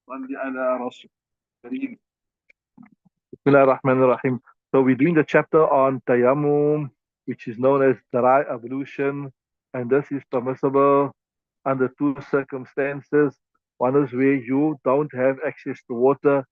صل على رسول الكريم. Bismillah ar-Rahman ar-Rahim. So we're doing the chapter on tayammum, which is known as dry ablution, and this is permissible under two circumstances. One is where you don't have access to water,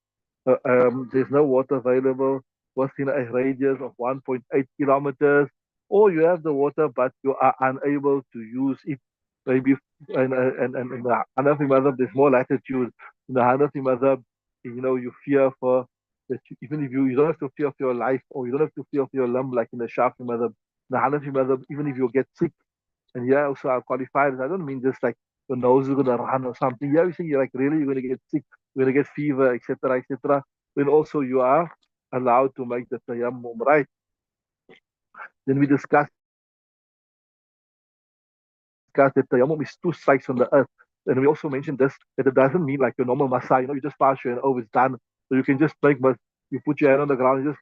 there's no water available within a radius of 1.8 kilometers, or you have the water but you are unable to use it. Maybe and in the Hanafi Madhab, there's more latitude. In the Hanafi Madhab, you fear for that even if you don't have to fear for your life or you don't have to fear for your limb like in the Shafi Madhab. In the Hanafi Madhab, even if you get sick, and yeah, also are qualified. I don't mean just like your nose is gonna run or something. Yeah, you think you're like really you're gonna get sick, you're gonna get fever, etc., etc. Then also you are allowed to make the tayammum, right? Then we discussed that tayammum is two strikes on the earth. And we also mentioned this that it doesn't mean like your normal masa, you just pass your hand, oh, it's done. So you can just make, but you put your hand on the ground and just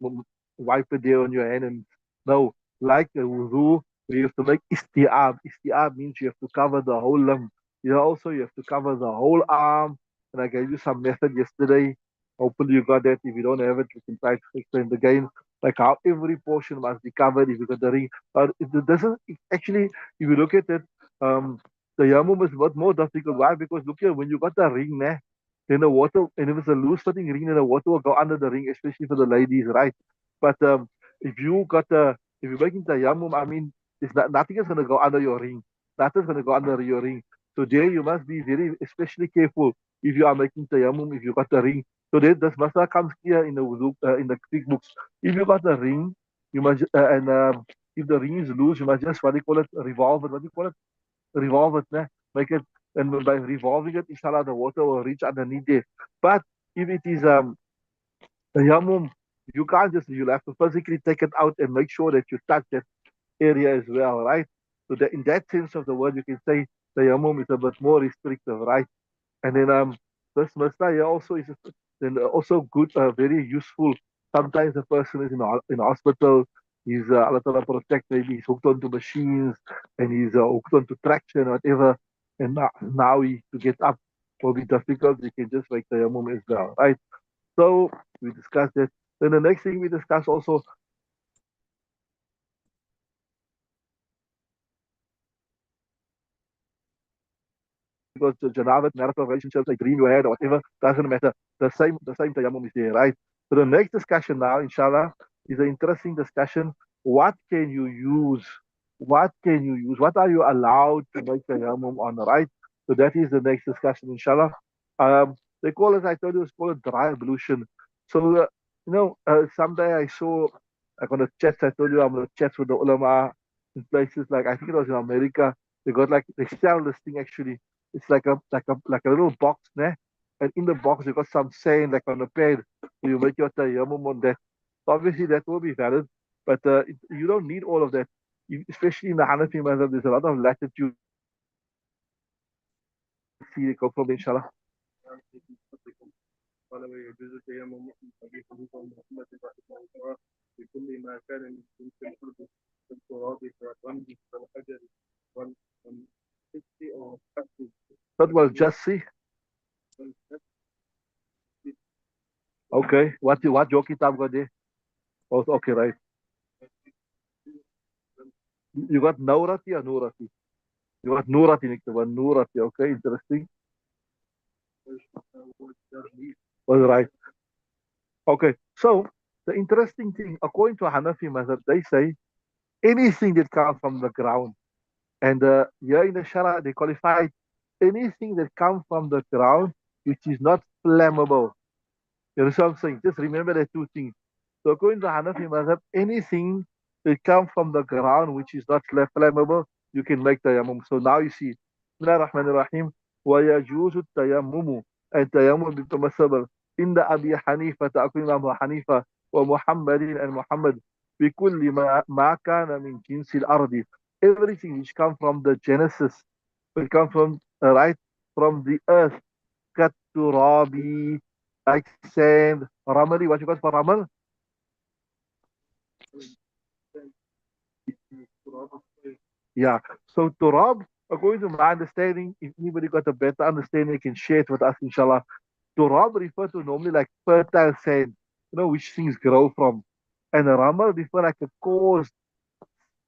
wipe it there on your hand. And no, like the wudu, we have to make isti'ab. Isti'ab means you have to cover the whole limb. Also, you have to cover the whole arm. And I gave you some method yesterday. Hopefully, you got that. If you don't have it, we can try to explain it again. Like how every portion must be covered if you got the ring. But it doesn't actually, if you look at it, um, the Yamum is what more difficult. Why? Because look here, when you got the ring, then the water, and if it's a loose fitting ring, then the water will go under the ring, especially for the ladies, right? But if you got the, if you're making the Yamum, I mean, nothing is going to go under your ring. Nothing's going to go under your ring. So there you must be very, especially careful if you are making the Yamum, if you got the ring. So there, this masala comes here in the in the Greek books. If you got the ring, you must, and if the ring is loose, you must just, what do you call it, revolve it. What do you call it? Revolve it, né? Make it, and by revolving it, inshallah, the water will reach underneath there. But if it is a yamum, you can't just, you'll have to physically take it out and make sure that you touch that area as well, right? So that in that sense of the word, you can say the yamum is a bit more restrictive, right? And then this masla also is then also good, very useful. Sometimes the person is in hospital, he's Allah Ta'ala protect, maybe he's hooked onto machines and he's hooked onto traction, whatever. And now he to get up will be difficult. You can just make the yamum as well, right? So we discussed that. Then the next thing we discussed also because the janabah, marital relationships, a dream you had or whatever, doesn't matter. The same tayammum is there, right? So the next discussion now, inshallah, is an interesting discussion. What can you use? What can you use? What are you allowed to make tayammum on, right? So that is the next discussion, inshallah. They call it, I told you, it's called dry ablution. So, someday I saw, like on the chats, I told you I'm going to chat with the ulama in places like, I think it was in America. They got like, they sell this thing actually. It's like a little box, né? And in the box you got some sand like on a pad. So you make your tayammum on that. So obviously that will be valid, but you don't need all of that. Especially in the Hanafi Mazhab, there's a lot of latitude. See, they go from inshallah. قال ويجوز التيمم في حديث محمد رحمه الله بكل ما كان من جنس الأرض والتراب والرمل والحجر والحس أو الحس. That was just see. Okay. What your kitab got there? Oh, okay, right. You got Naurati or Nurati? You got Nurati, one Nurati. Okay, interesting. Was right. Okay, so the interesting thing, according to Hanafi Mazhab, they say anything that comes from the ground, and here in the Shara they qualify anything that comes from the ground which is not flammable. You understand what I'm saying? Just remember the two things. So according to Hanafi Madhab, anything that comes from the ground which is not flammable, you can make tayammum. So now you see, Bismillah ar-Rahman ar-Rahim, وَيَجُوزُ التَّيَمُّمُ and tayammum be permissible. In the Abi Hanifa, according to Abu Hanifa, ومحمد and Muhammad, بكل ما كان من جنس الأرض. Everything which comes from the Genesis, will come from, right, from the earth, كالتراب, like sand, ramali, what you got for ramal? Yeah. So turab, according to my understanding, if anybody got a better understanding, you can share it with us, inshallah. Turab refer to normally like fertile sand, which things grow from. And Ramal refer like a coarse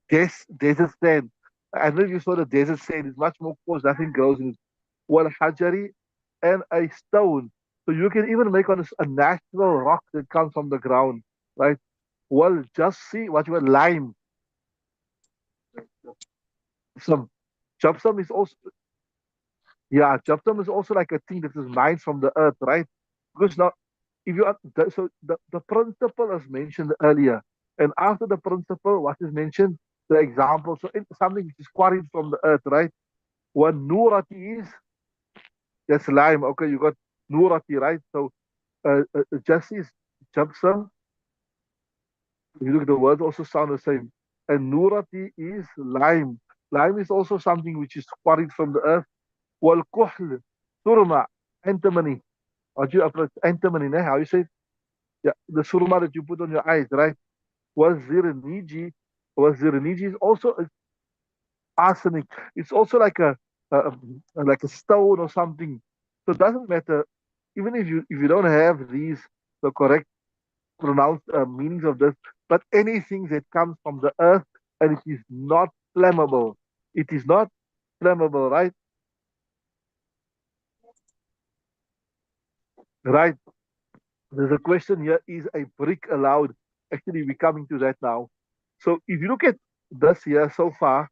desert sand. I don't know if you saw the desert sand, it's much more coarse, nothing grows in it. Wal hajari and a stone. So you can even make on a natural rock that comes from the ground, right? Well, just see what you want, lime. Some gypsum is also, yeah, gypsum is also like a thing that is mined from the earth, right? Because now, if you are, so the principle is mentioned earlier, and after the principle, what is mentioned? The example. So something which is quarried from the earth, right? What nurati is, that's lime. Okay, you got nurati, right? So just is gypsum. If you look, the words also sound the same. And nurati is lime. Lime is also something which is quarried from the earth. Wal kuhl, surma, antimony. What you approach antimony, how you say it? Yeah, the surma that you put on your eyes, right? Wazirniji, wazirniji is also arsenic. It's also a like a stone or something. So it doesn't matter, even if you don't have the correct pronounced meanings of this, but anything that comes from the earth and it is not flammable, it is not flammable, right? Right. There's a question here: is a brick allowed? Actually, we're coming to that now. So if you look at this here so far,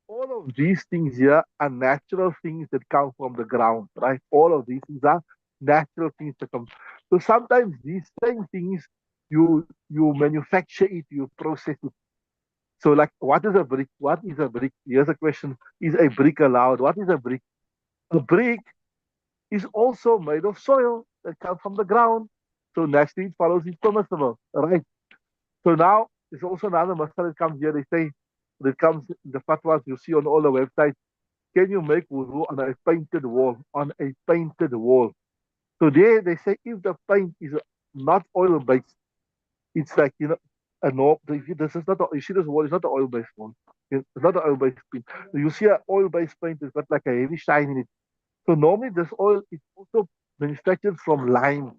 all of these things here are natural things that come from the ground, right? All of these things are natural things that come. So sometimes these same things you manufacture it, you process it. So like, what is a brick? What is a brick? Here's a question: is a brick allowed? What is a brick? A brick is also made of soil that comes from the ground. So naturally, it follows it's permissible, right? So now there's also another masala that comes here. They say that comes the fatwas you see on all the websites. Can you make wudu on a painted wall? On a painted wall. So there they say if the paint is not oil based, it's like a no. This is not. You see this wall is not an oil based one. It's not an oil based paint. You see an oil based paint. It's got like a heavy shine in it. So normally this oil is also manufactured from lime.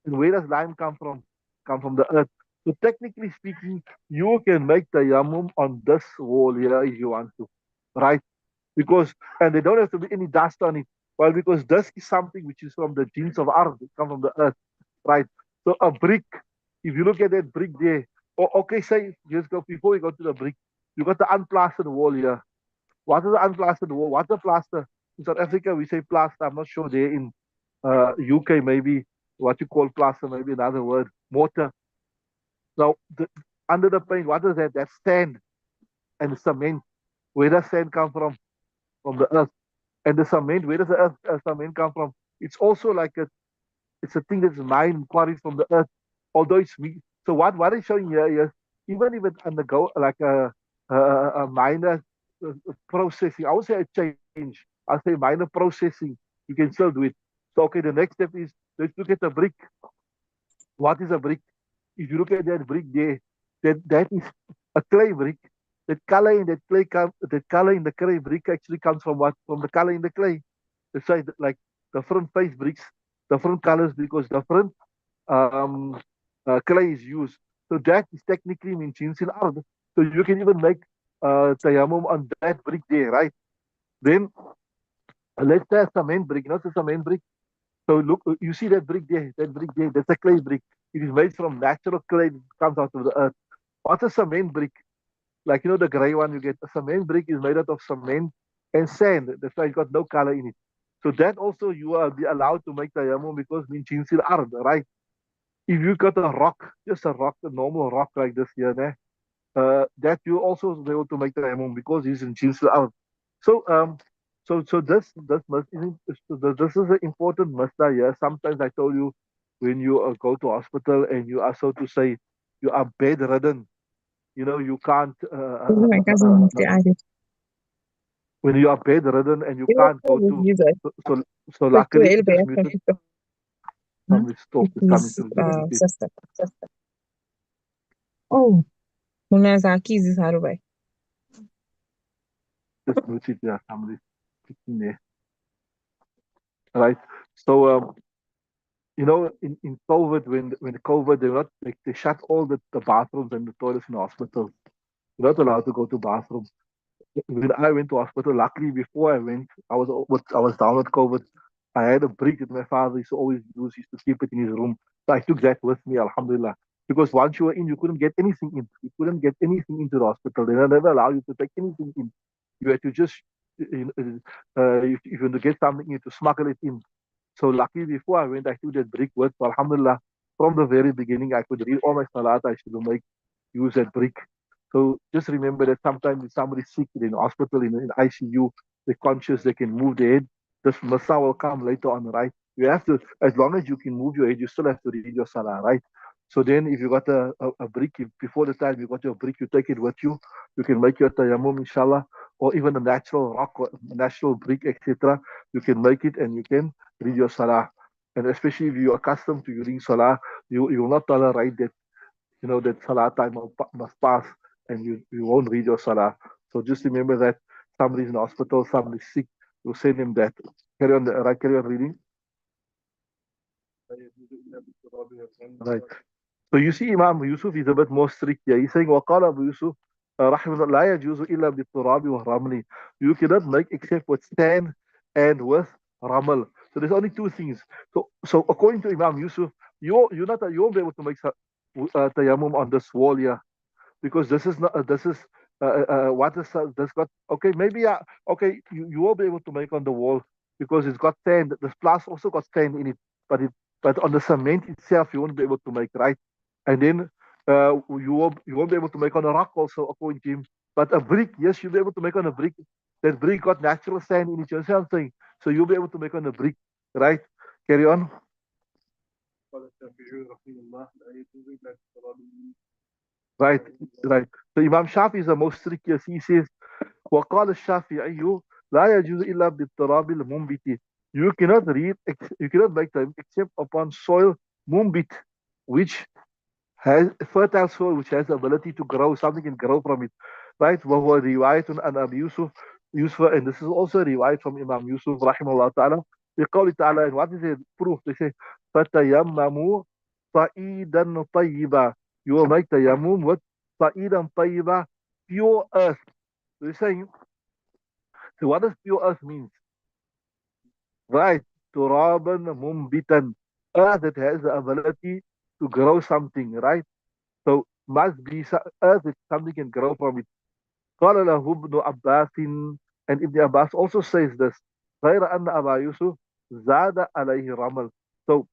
And where does lime come from? Come from the earth. So technically speaking, you can make the tayammum on this wall here if you want to, right? Because and there don't have to be any dust on it. Well, because dust is something which is from the genes of earth, it comes from the earth, right? So a brick, if you look at that brick there, or okay, say just go before we go to the brick, you got the unplastered wall here. What is the unplastered wall? What's the plaster? In South Africa, we say plaster. I'm not sure there in UK, maybe what you call plaster, maybe another word, mortar. Now, under the paint, what is that? That's sand and cement. Where does sand come from? From the earth. And the cement, where does the earth cement come from? It's also like it's a thing that's mined, quarried from the earth. Although it's weak. So what is showing here is even if it undergo like a minor processing, I would say a change. I'll say minor processing. You can still do it. So okay, the next step is let's look at the brick. What is a brick? If you look at that brick there, that is a clay brick. That color in that color in the clay brick actually comes from what? From the color in the clay. That's why like different face bricks, different colors because different um, clay is used. So that is technically means in art. So you can even make tayammum on that brick there, right? Then let's say cement brick, not a cement brick. So look, you see that brick there, that's a clay brick. It is made from natural clay that comes out of the earth. What's a cement brick? Like the gray one you get. A cement brick is made out of cement and sand. That's why it's got no color in it. So that also you are be allowed to make tayammum because min chinsil ard, right? If you got a rock, just a rock, a normal rock like this here, that you also be able to make tayammum because it's in chinsil ard. So so this must this is an important masla here. Sometimes I told you when you go to hospital and you are so to say you are bedridden, you can't My cousin Mufti Aadiel. when you are bedridden and you ايوه can't go to بالجيزة so كنت luckily قلبة just يا muted خفيفة somebody stop is coming Please, through just mute it sister. Oh, unaweza akizi sarubai. yeah somebody speaking there right so in COVID, when COVID, they shut all the bathrooms and the toilets in the hospitals. You're not allowed to go to bathrooms. When I went to hospital, luckily before I went, I was down with COVID. I had a brick that my father used to always use. He used to keep it in his room. So I took that with me, Alhamdulillah. Because once you were in, you couldn't get anything in. You couldn't get anything into the hospital. They never allow you to take anything in. You had to just, if you want to get something, you had to smuggle it in. So luckily before I went, I took that brick with. So Alhamdulillah, from the very beginning, I could read all my salat. I should make use that brick. So just remember that sometimes if somebody's sick in hospital, in ICU, they're conscious, they can move their head. This masa will come later on, right? You have to, as long as you can move your head, you still have to read your salah, right? So then if you got a brick, before the time you got your brick, you take it with you. You can make your tayammum, inshallah, or even a natural rock or natural brick, etc. You can make it and you can read your salah. And especially if you're accustomed to reading salah, you will not tolerate that that salah time must pass and you won't read your salah. So just remember that somebody's in the hospital, somebody's sick, you send him that. Carry on reading. Right. So you see, Imam Yusuf is a bit more strict here. He's saying, وَقَالَ أبو يوسف رحمه الله لا يجوز إلا بالتراب والرمل. You cannot make except with sand and with ramal. So there's only two things. So according to Imam Yusuf, you won't be able to make tayammum on this wall here because this is not this is what is this got okay maybe okay you will be able to make on the wall because it's got sand. This plus also got sand in it, but on the cement itself you won't be able to make, right. And then you won't be able to make on a rock also according to him. But a brick, yes, you'll be able to make on a brick. That brick got natural sand in it. You understand what I'm saying? So you'll be able to make on a brick, right? Carry on. Right, right. So Imam Shafi is the most strictest. He says, وقال الشافعي لا يجوز إلا بالتراب المنبت. You cannot make them except upon soil mumbit, which has fertile soil, which has the ability to grow. Something can grow from it, right? وهو رواية عن أبي Yusuf, and this is also a riwayat from Imam Yusuf rahimahullah ta'ala. They call it ta'ala, and what is the proof? They say, فَتَيَمَّمُوا صَعِيدًا طَيِّبًا. You will make tayammum with صَعِيدًا طَيِّبًا, pure earth. So they're saying, so what does pure earth mean? Right, turaban mumbitan, earth that has the ability to grow something, right? So must be earth that something can grow from it. قال له ابن عباس, and Ibn Abbas also says this, غير أن أبا يوسف زاد عليه رمل. So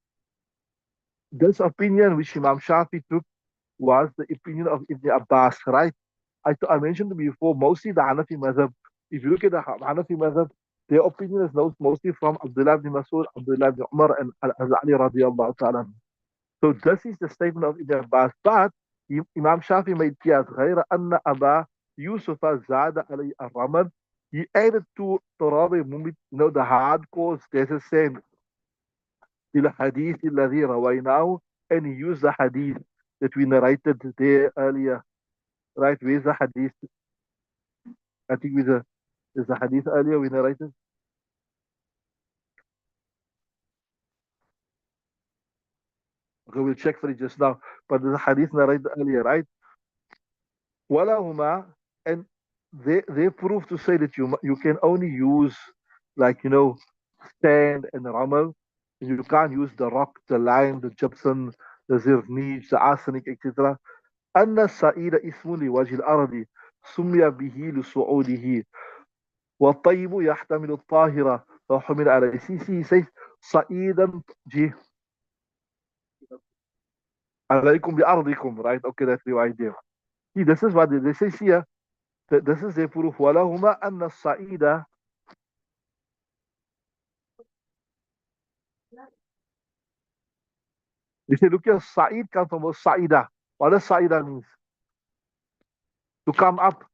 this opinion which Imam Shafi took was the opinion of Ibn Abbas, right? I mentioned before, mostly the Hanafi Mazhab. If you look at the Hanafi Mazhab, their opinion is mostly from Abdullah ibn Masud, Abdullah ibn Umar, and Ali radiallahu ta'ala. So this is the statement of Ibn Abbas. But Imam Shafi made clear, غير أن أبا يوسف زاد علي الرمل. He added to Turabi Mumit, the hardcore desert sand, إلى الحديث الذي رويناه, and he used the hadith that we narrated there earlier. Right, where's the hadith? I think there's a hadith earlier we narrated. Okay, we'll check for it just now. But there's a hadith narrated earlier, right? Walahuma, and they prove to say that you can only use like sand and ramal. You can't use the rock, the lime, the gypsum, the zirnij, the arsenic, etc. أن الصعيد اسم لوجه الأرض سمي به لصعوده والطيب يحتمل الطاهرة فحمل عليه. He says صعيدا جه عليكم بأرضكم, right? Okay, that's the idea. See, this is what they say here. This is the proof. ولهما أن الصعيد. They say, look here, Sa'id comes from Sa'ida. What does Sa'ida means? To come up,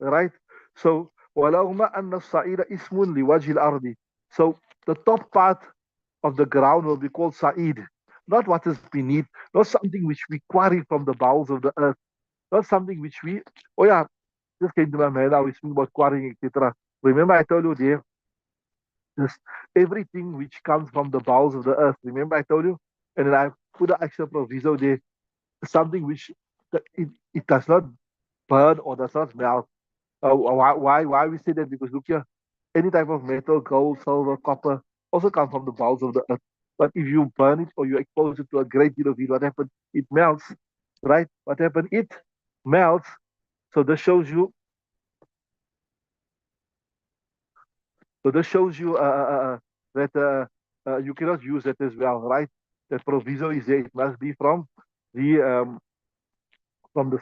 right? So, وَلَهُمَا أَنَّ الصَّعِيدَ إِسْمٌ لِوَجْهِ الْأَرْضِ. So, the top part of the ground will be called Sa'id. Not what is beneath, not something which we quarry from the bowels of the earth, not something which we, oh yeah, just came to my mind now, we speak about quarrying, etc. Remember I told you there, this everything which comes from the bowels of the earth. Remember I told you? And then I put an extra proviso there, something which it does not burn or does not melt. Why we say that? Because look here, any type of metal, gold, silver, copper, also come from the bowels of the earth. But if you burn it or you expose it to a great deal of heat, what happens? It melts, right? What happens? It melts. So this shows you. So this shows you that you cannot use that as well, right? That proviso is there. It must be the from the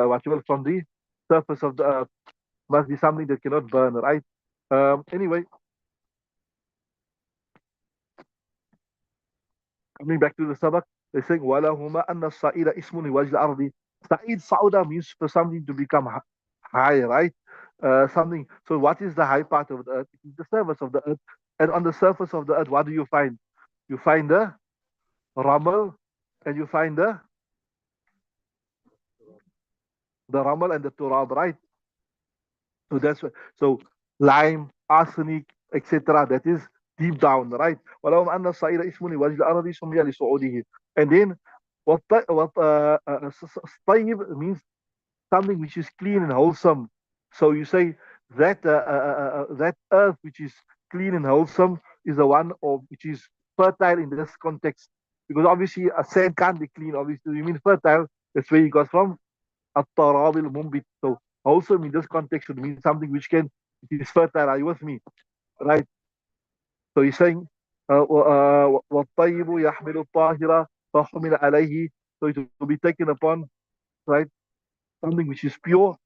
what you call, from the surface of the earth. Must be something that cannot burn, right? Anyway, coming back to the sabak, they're saying وَلَهُمَا أَنَّ الصَّعِيدَ اسْمٌ لِوَجْهِ الْأَرْضِ. Sa'id Sauda means for something to become high, right? Something. So what is the high part of the earth? It is the surface of the earth. And on the surface of the earth, what do you find? You find the ramal, and you find the ramal and the turab, right? So that's so lime, arsenic, etc. That is deep down, right? ولو أن الصعيد اسم لوجه الأرض سمي لصعوده. And then what طيب means something which is clean and wholesome. So you say that that earth which is clean and wholesome is the one of which is fertile in this context. Because obviously a sand can't be clean. Obviously, you mean fertile. That's where you got from. التراب المنبت. So wholesome in this context would mean something which can, it is fertile. Are you with me? Right. So he's saying والطيب يحمل الطاهرة فحمل عليه. So it will be taken upon, right? Something which is pure.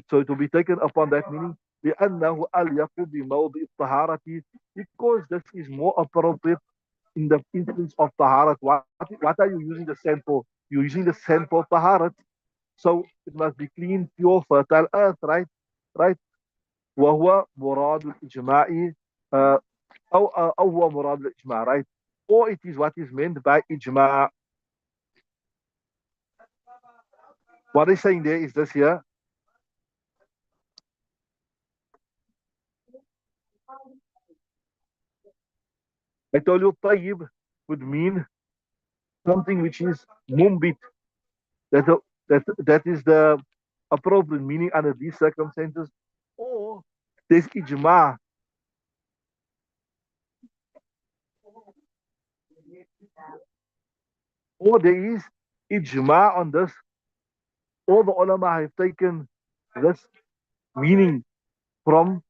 So it will be taken upon that meaning. لأنه أليق بموضع الطهارة, because this is more appropriate in the instance of taharat. What are you using the sand for? You're using the sand for taharat. So it must be clean, pure, fertile earth, right? Right? وهو مراد الإجماع أو هو مراد الإجماع, right? Or it is what is meant by إجماع. What they're saying there is this here. I told you طيب would mean something which is mumbit. That, that is the appropriate meaning under these circumstances. Or there's ijma, or there is ijma on this. All the ulama have taken this meaning from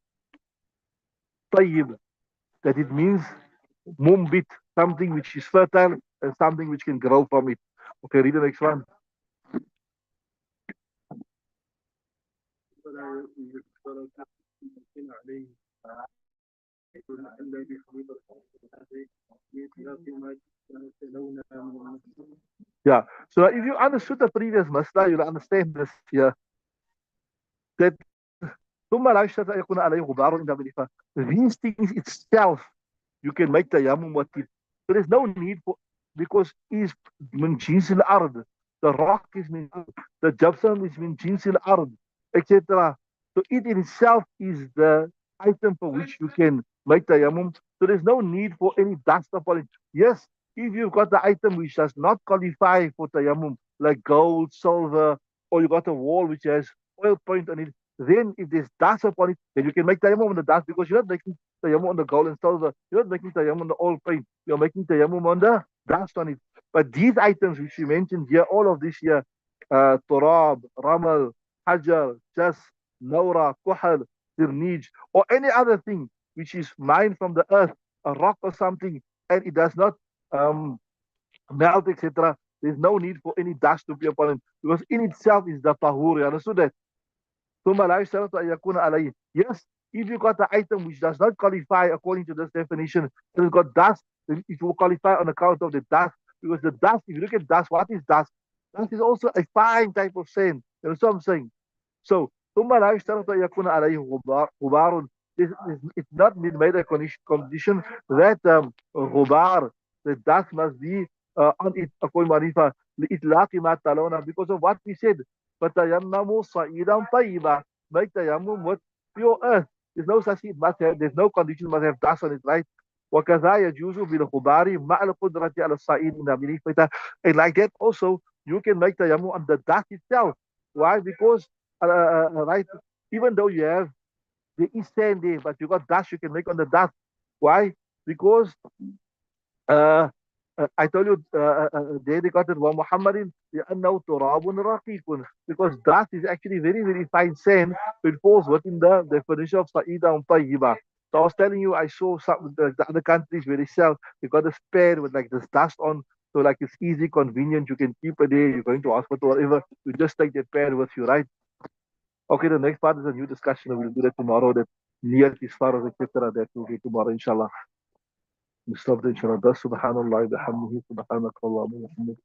tayyib, that it means mumbit, something which is fertile and something which can grow from it. Okay, read the next one. Yeah. So if you understood the previous masla, you'll understand this here. That ثم لا يشترط أن يكون عليه غبار إلا بالإفاء. These things itself, you can make tayammum with it. There is no need for, because is min jins al-ard. The rock is min, the gypsum is min jins al-ard, etc. So it in itself is the item for which you can make tayammum. So there's no need for any dust upon it. Yes, if you've got the item which does not qualify for tayammum, like gold, silver, or you got a wall which has oil paint on it, then if there's dust upon it, then you can make tayammum on the dust, because you're not making tayammum on the gold and silver. You're not making tayammum on the oil paint. You're making tayammum on the dust on it. But these items which you mentioned here, all of this here, turab, ramal, hajar, jas, naura, kuhal, sirnij, or any other thing which is mined from the earth, a rock or something, and it does not melt, etc. There's no need for any dust to be upon it, because in itself is the tahur. You understood that? ثم لا يشترط أن يكون عليه. Yes, if you got the item which does not qualify according to this definition, and it's got dust, then it will qualify on account of the dust. Because the dust, if you look at dust, what is dust? Dust is also a fine type of sand. You know what I'm saying? So ثم لا يشترط أن يكون عليه غبار. It's not made a condition that غبار, the dust must be on it according to Hanifa لإطلاق ما تلونا, because of what we said. فتيمموا صعيدا طيبا, make tayammum with pure earth. There's no such thing, must have, there's no condition must have dust on it, right? وكذا يجوز بالغبار مع القدرة على الصعيد من أمره. And like that also, you can make tayammum on the dust itself. Why? Because, right, even though you have, there is sand there, but you got dust, you can make on the dust. Why? Because uh, I told you, they got it, وَمُحَمَّدٍ لِأَنَّهُ تُرَابٌ رَقِيقٌ, because dust is actually very, very fine sand. It falls within the definition of Sa'ida and Tayyiba. So I was telling you, I saw some the other countries where they sell, they got a spare with like this dust on. So like it's easy, convenient. You can keep it there. You're going to hospital, whatever. You just take that pad with you, right? Okay, the next part is a new discussion. We'll do that tomorrow. That niyat is far as etc. That will be tomorrow, inshallah. We stop the inshallah. Subhanallah, bihamdihi, subhanakallahumma wa bihamdik.